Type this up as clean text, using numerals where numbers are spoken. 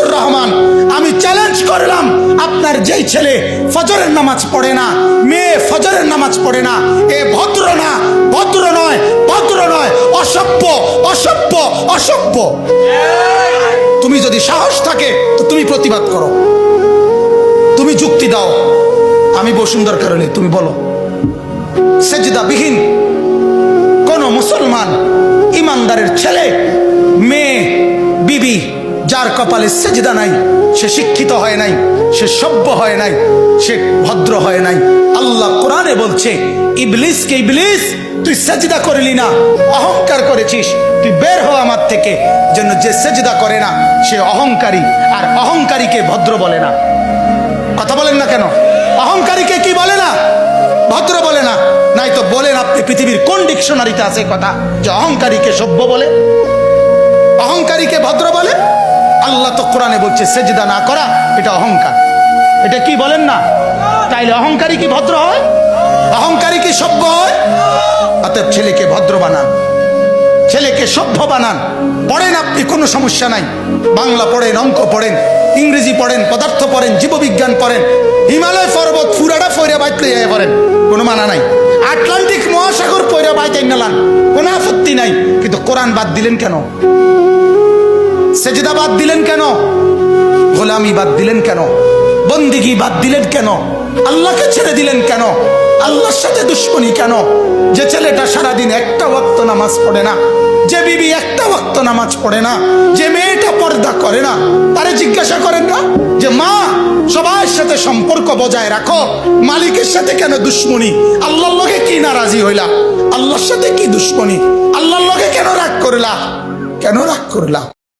মতিউর রহমান, আমি চ্যালেঞ্জ করলাম, আপনার যেই ছেলে ফজরের নামাজ পড়ে না, মেয়ে ফজরের নামাজ পড়ে না, এ ভদ্র না, ভদ্র নয়, ভদ্র নয়, অসভ্য, অসভ্য, অসভ্য। তুমি যদি সাহস থাকে তো তুমি প্রতিবাদ করো, তুমি যুক্তি দাও, আমি বসুন্ধর কারণে, তুমি বলো সেজদাবিহীন কোন মুসলমান ইমানদারের ছেলে, মেয়ে, বিবি যার কপালে সেজদা নাই, সে শিক্ষিত হয় নাই, সে সভ্য হয় নাই, সে ভদ্র হয় নাই। আল্লাহ কোরআনে বলছে, ইবলিসকে, ইবলিস তুই সেজদা করলি না, অহংকার করেছিস, তুই বের হ আমার থেকে। যেন যে সেজদা করে না সে অহংকারী, আর অহংকারীকে ভদ্র বলে না। কথা বলেন না কেন? অহংকারীকে কি বলে না? ভদ্র বলে না। নাই তো বলেন আপনি পৃথিবীর কোন ডিকশনারিতে আছে কথা যে অহংকারীকে সভ্য বলে, অহংকারীকে ভদ্র বলে? আল্লাহ তো কোরআনে বলছে সেজদা না করা এটা অহংকার। এটা কি বলেন না? তাইলে অহংকারী কি ভদ্র হয়? অহংকারী কি সভ্য হয়? অতএব ছেলেকে ভদ্র বানান, ছেলেকে সভ্য বানান। পড়েন আপনি, কোনো সমস্যা নাই, বাংলা পড়েন, অঙ্ক পড়েন, ইংরেজি পড়েন, পদার্থ পড়েন, জীববিজ্ঞান পড়েন, হিমালয় পর্বত ফুরাটা ফইরা বাইতে পড়েন, কোনো মানা নাই। আটলান্টিক মহাসাগর পইরা বাইতে নালান, কোনো আপত্তি নাই। কিন্তু কোরআন বাদ দিলেন কেন? সেজদা বাদ দিলেন কেন? গোলামি বাদ দিলেন কেন? বন্দিগি বাদ দিলেন কেন? আল্লাহকে ছেড়ে দিলেন কেন? আল্লাহর সাথে দুশ্মনী কেন? যে ছেলেটা সারাদিন একটা ওয়াক্ত নামাজ পড়ে না, যে বিবি একটা ওয়াক্ত নামাজ পড়ে না, যে মেয়েটা পর্দা করে না, তারে জিজ্ঞাসা করেন না যে মা সবার সাথে সম্পর্ক বজায় রাখো, মালিকের সাথে কেন দুশ্মনী? আল্লাহর লগে কি নারাজি হইলা? আল্লাহর সাথে কি দুশ্মনী? আল্লাহর লগে কেন রাগ করলা? কেন রাগ করলা?